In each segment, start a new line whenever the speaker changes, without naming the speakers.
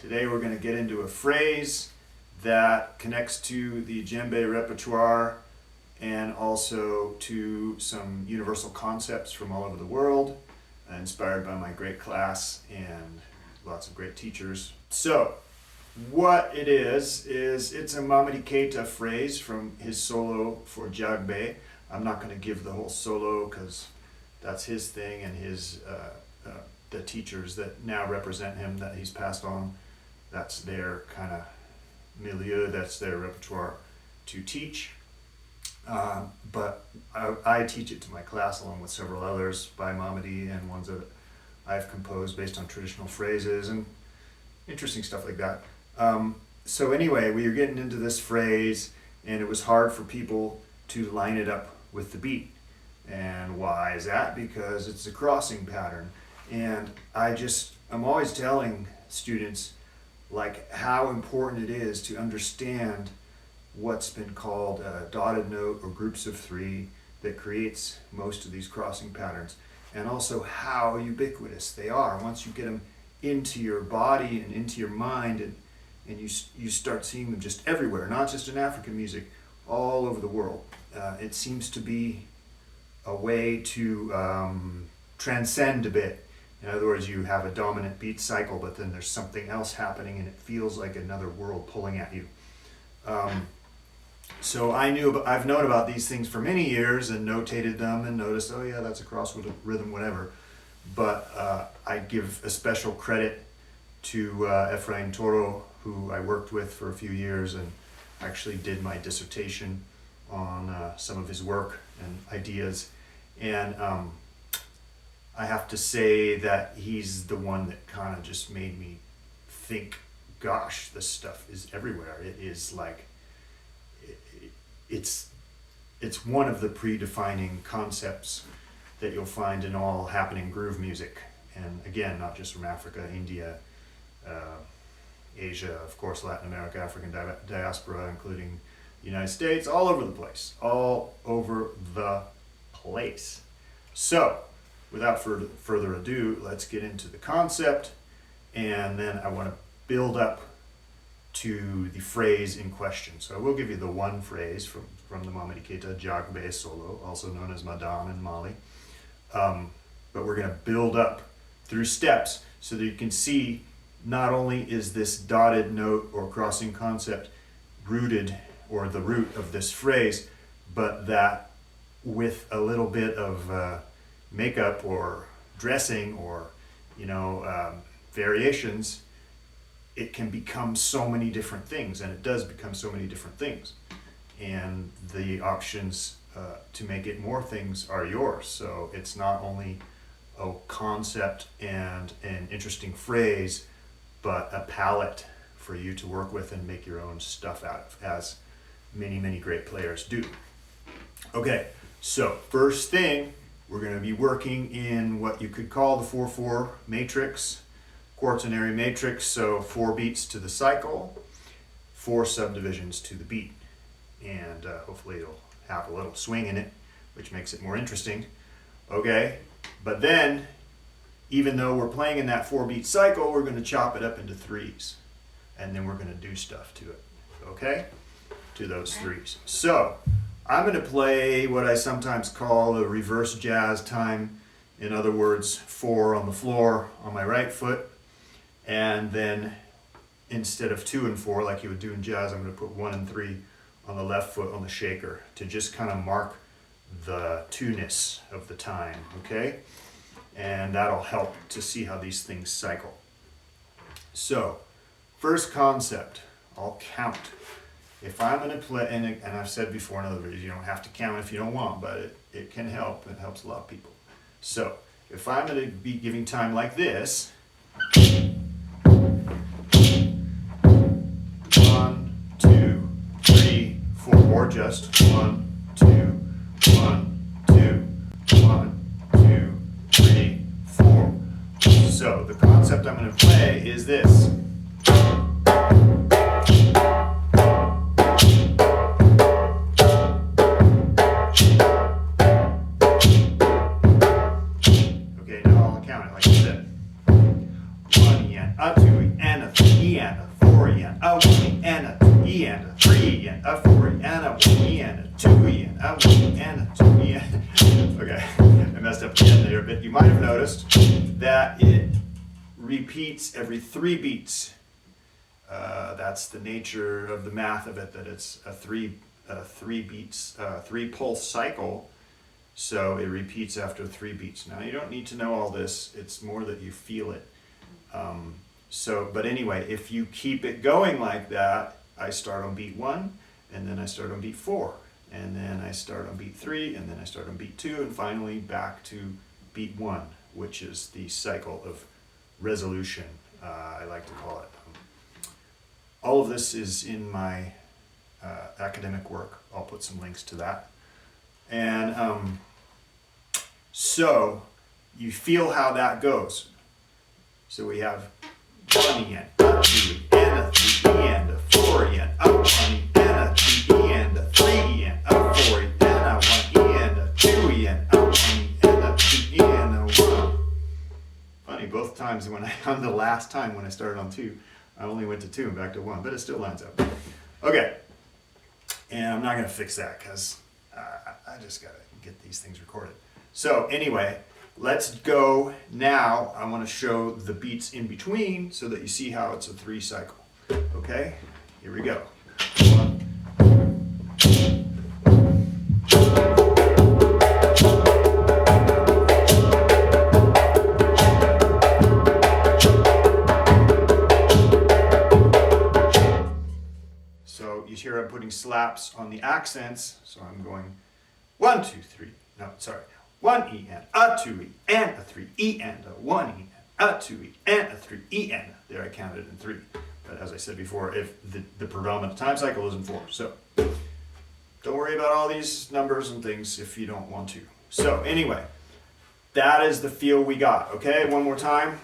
Today we're going to get into a phrase that connects to the djembe repertoire and also to some universal concepts from all over the world, inspired by my great class and lots of great teachers. So, what it is it's a Mamady Keita phrase from his solo for Djagbe. I'm not going to give the whole solo because that's his thing, and his the teachers that now represent him that he's passed on, that's their kind of milieu, that's their repertoire to teach. But I teach it to my class along with several others by Mamady, and ones that I've composed based on traditional phrases and interesting stuff like that. So anyway, we were getting into this phrase, and it was hard for people to line it up with the beat. And why is that? Because it's a crossing pattern. And I'm always telling students like how important it is to understand what's been called a dotted note or groups of three that creates most of these crossing patterns, and also how ubiquitous they are once you get them into your body and into your mind, and you start seeing them just everywhere, not just in African music, all over the world. It seems to be a way to transcend a bit. In other words, you have a dominant beat cycle, but then there's something else happening, and it feels like another world pulling at you. So I've known about these things for many years and notated them and noticed, oh yeah, that's a cross rhythm, whatever. But I give a special credit to Efrain Toro, who I worked with for a few years and actually did my dissertation on some of his work and ideas. And I have to say that he's the one that kind of just made me think, gosh, this stuff is everywhere. It is like, it's one of the predefining concepts that you'll find in all happening groove music. And again, not just from Africa, India, Asia, of course, Latin America, African diaspora, including the United States, all over the place. So, without further ado, let's get into the concept, and then I want to build up to the phrase in question. So I will give you the one phrase from the Mamady Keita Djagbe solo, also known as Madame in Mali. But we're going to build up through steps so that you can see not only is this dotted note or crossing concept rooted, or the root of this phrase, but that with a little bit of makeup or dressing or variations, it can become so many different things, and it does become so many different things. And the options to make it more things are yours. So it's not only a concept and an interesting phrase, but a palette for you to work with and make your own stuff out of, as many, many great players do. Okay, so first thing, we're going to be working in what you could call the 4/4 matrix, quaternary matrix. So 4 beats to the cycle, 4 subdivisions to the beat, and hopefully it'll have a little swing in it, which makes it more interesting. Okay, but then even though we're playing in that 4 beat cycle, we're going to chop it up into 3s, and then we're going to do stuff to it, okay, to those 3s. So I'm going to play what I sometimes call a reverse jazz time. In other words, 4 on the floor on my right foot, and then instead of 2 and 4 like you would do in jazz, I'm going to put 1 and 3 on the left foot on the shaker to just kind of mark the 2-ness of the time, okay? And that'll help to see how these things cycle. So, first concept, I'll count. If I'm going to play, and I've said before in other videos, you don't have to count if you don't want, but it can help. It helps a lot of people. So, if I'm going to be giving time like this, 1, 2, 3, 4, or just 1, 2, 1, 2, 1, 2, 3, 4. So, the concept I'm going to play is this. Okay, now I'll count it like I said. 1 yen, a 2 and a 3 yen. and a 1E and a 2E and a 3E and a 4E and a 1E and a 2E and a 1E and a 2E and okay, I messed up the end there, but you might have noticed that it repeats every 3 beats. That's the nature of the math of it, that it's a 3 beats, 3 pulse cycle. So it repeats after 3 beats. Now you don't need to know all this, it's more that you feel it. But anyway, if you keep it going like that, I start on beat 1, and then I start on beat 4, and then I start on beat 3, and then I start on beat 2, and finally back to beat 1, which is the cycle of resolution, I like to call it. All of this is in my academic work. I'll put some links to that. And so you feel how that goes. So we have 1E and a 2E and a 3E and a 4E and a 1E and a 2E and a 3E and a 4E and a 1E and a 2E and a 1E and a 2E and a 1. Funny, both times on the last time when I started on 2, I only went to 2 and back to 1, but it still lines up. Okay, and I'm not going to fix that because I just got to get these things recorded. So anyway, let's go now. I want to show the beats in between so that you see how it's a 3 cycle. Okay, here we go. 1. So you hear I'm putting slaps on the accents, so I'm going 1, 2, 3. No, sorry. 1E and a 2E and a 3E and a 1E and a 2E and a 3E and there I counted in 3. But as I said before, if the predominant time cycle is in 4. So don't worry about all these numbers and things if you don't want to. So anyway, that is the feel we got. Okay, one more time.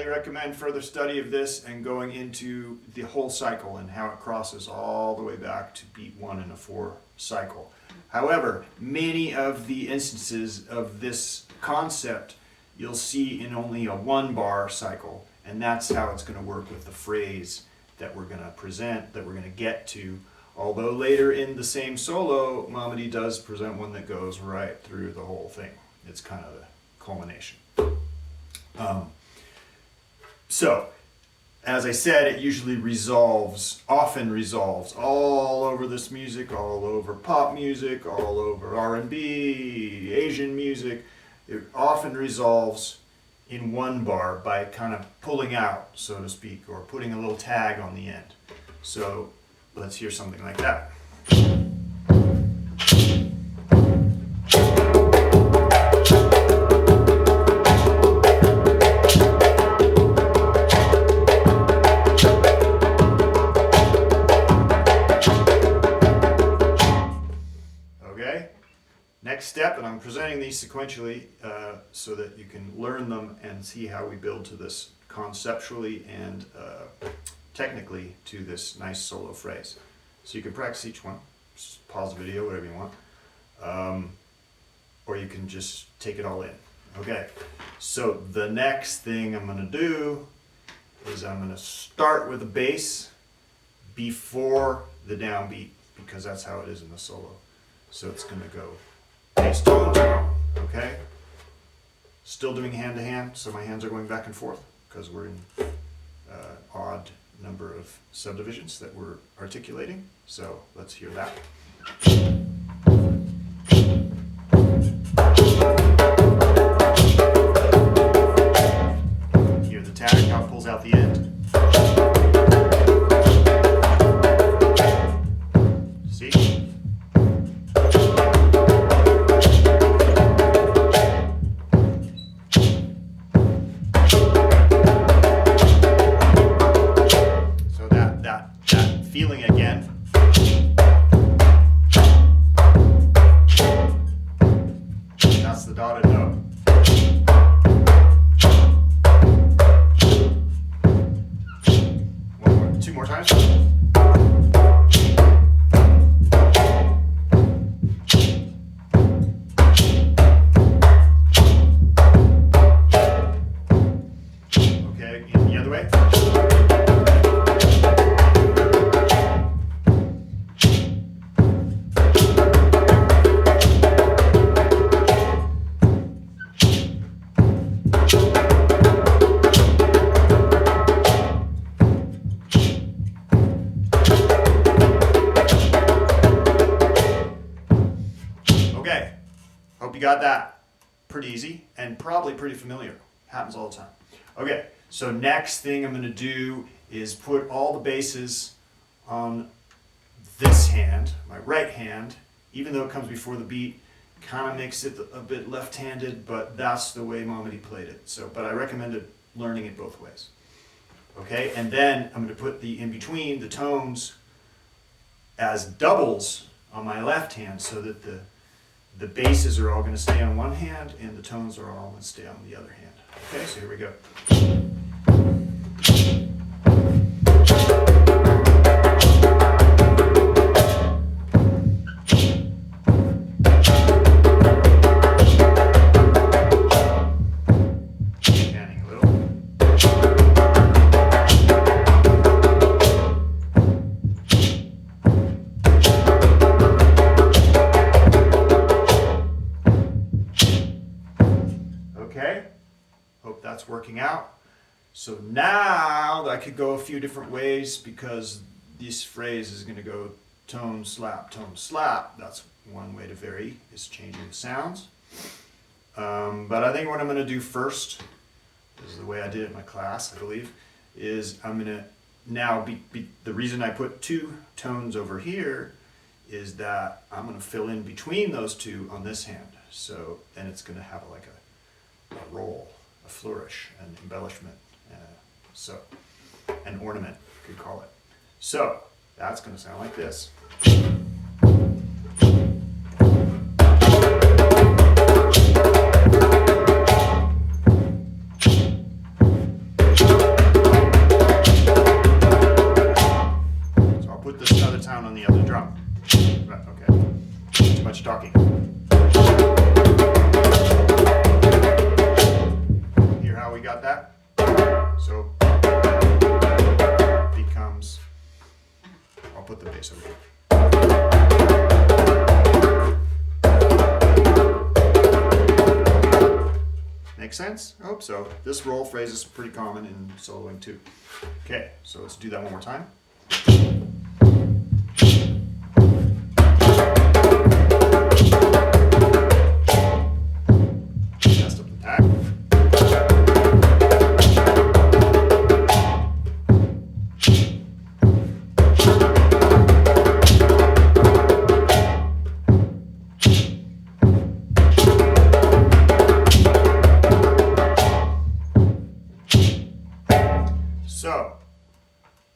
Recommend further study of this and going into the whole cycle and how it crosses all the way back to beat 1 in a 4 cycle. However, many of the instances of this concept you'll see in only a 1 bar cycle, and that's how it's going to work with the phrase that we're going to present, that we're going to get to. Although later in the same solo, Mamady does present one that goes right through the whole thing. It's kind of the culmination. So, as I said, it usually often resolves all over this music, all over pop music, all over R&B, Asian music. It often resolves in 1 bar by kind of pulling out, so to speak, or putting a little tag on the end. So, let's hear something like that. Next step, and I'm presenting these sequentially so that you can learn them and see how we build to this conceptually and technically to this nice solo phrase. So you can practice each one, just pause the video, whatever you want, or you can just take it all in. Okay, so the next thing I'm going to do is I'm going to start with the bass before the downbeat, because that's how it is in the solo. So it's going to go bass tone, okay? Still doing hand to hand, so my hands are going back and forth because we're in odd number of subdivisions that we're articulating. So let's hear that. Hear the tag, how it pulls out the end. See? Feeling again. That's the dotted note. One more, 2 more times. hope you got that pretty easy and probably pretty familiar. Happens all the time. Okay, so next thing I'm going to do is put all the basses on this hand, my right hand, even though it comes before the beat. Kind of makes it a bit left-handed, but that's the way Mamady played it. So, but I recommended learning it both ways. Okay, and then I'm going to put the in between, the tones, as doubles on my left hand, so that the basses are all going to stay on one hand and the tones are all going to stay on the other hand. Okay, so here we go. Okay, hope that's working out. So now I could go a few different ways because this phrase is going to go tone, slap, That's one way to vary, is changing the sounds. But I think what I'm going to do first, this is the way I did it in my class, I believe, is I'm going to now the reason I put two tones over here is that I'm going to fill in between those two on this hand. So then it's going to have like a roll, a flourish, an embellishment, so an ornament, you could call it. So that's going to sound like this. So I'll put this other tone on the other drum. Okay, too much talking. We got that? So becomes, I'll put the bass over here. Make sense? I hope so. This roll phrase is pretty common in soloing too. Okay, so let's do that one more time. Messed up the tack. So,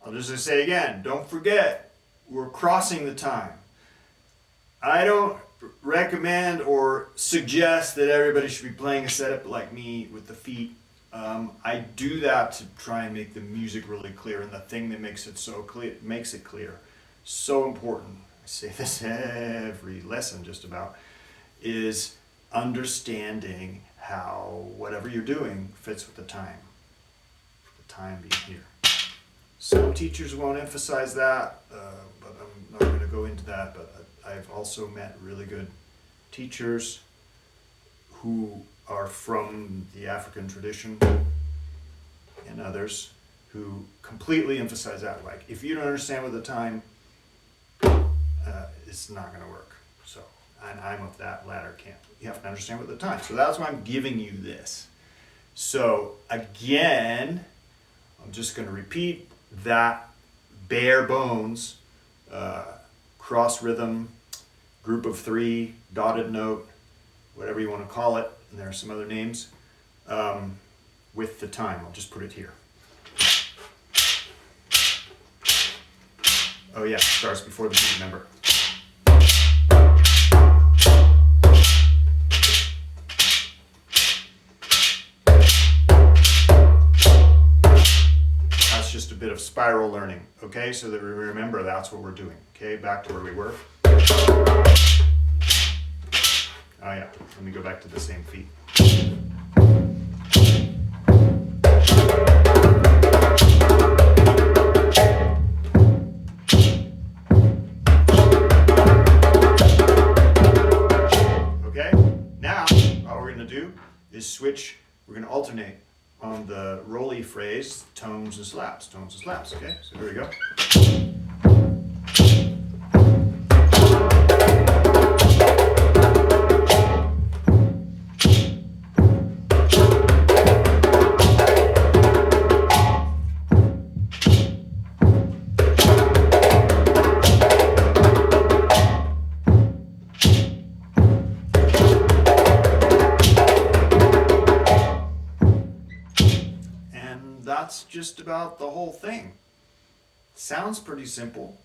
I'll just say again, don't forget, we're crossing the time. I don't recommend or suggest that everybody should be playing a setup like me with the feet. I do that to try and make the music really clear, and the thing that makes it so clear, so important, I say this every lesson just about, is understanding how whatever you're doing fits with the time. Time being here. Some teachers won't emphasize that, but I'm not going to go into that, but I've also met really good teachers who are from the African tradition and others who completely emphasize that. Like, if you don't understand with the time, it's not going to work. So, and I'm of that latter camp. You have to understand with the time. So that's why I'm giving you this. So again, I'm just going to repeat that bare bones, cross rhythm, group of three, dotted note, whatever you want to call it, and there are some other names, with the time. I'll just put it here. Oh yeah, starts before the beat, remember. Just a bit of spiral learning, okay, so that we remember that's what we're doing. Okay, back to where we were. Oh yeah, let me go back to the same feet. Okay, now all we're going to do is switch, we're going to alternate on the rolly phrase, tones and slaps, okay? So here we go. about the whole thing. Sounds pretty simple.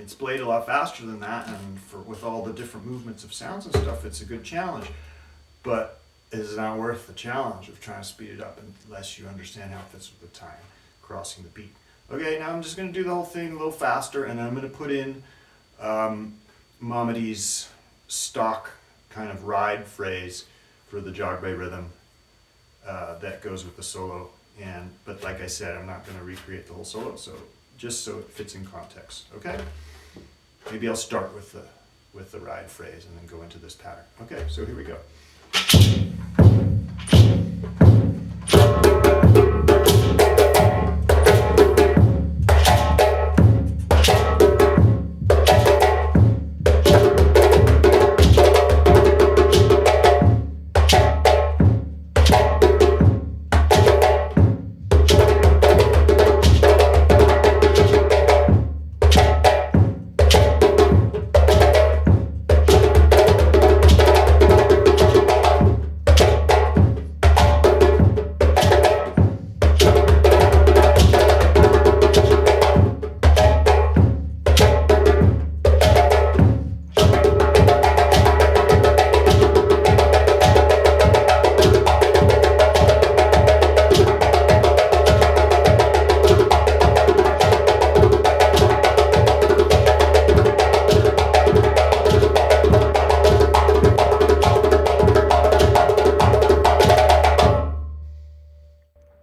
It's played a lot faster than that, and with all the different movements of sounds and stuff, it's a good challenge. But it's not worth the challenge of trying to speed it up unless you understand how it fits with the time, crossing the beat. Okay, now I'm just going to do the whole thing a little faster, and I'm going to put in Mamady's stock kind of ride phrase for the Djagbe rhythm that goes with the solo. But like I said, I'm not going to recreate the whole solo, so just so it fits in context. Okay? Maybe I'll start with the ride phrase and then go into this pattern. Okay, so here we go.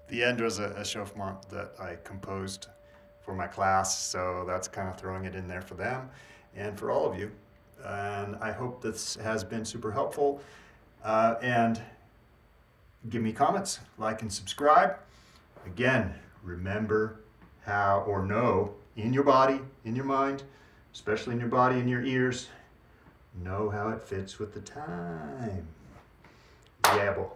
The end was a chauffement that I composed for my class, so that's kind of throwing it in there for them and for all of you. And I hope this has been super helpful. And give me comments, like, and subscribe. Again, remember how, or know, in your body, in your mind, especially in your body and your ears, know how it fits with the time. Djagbe.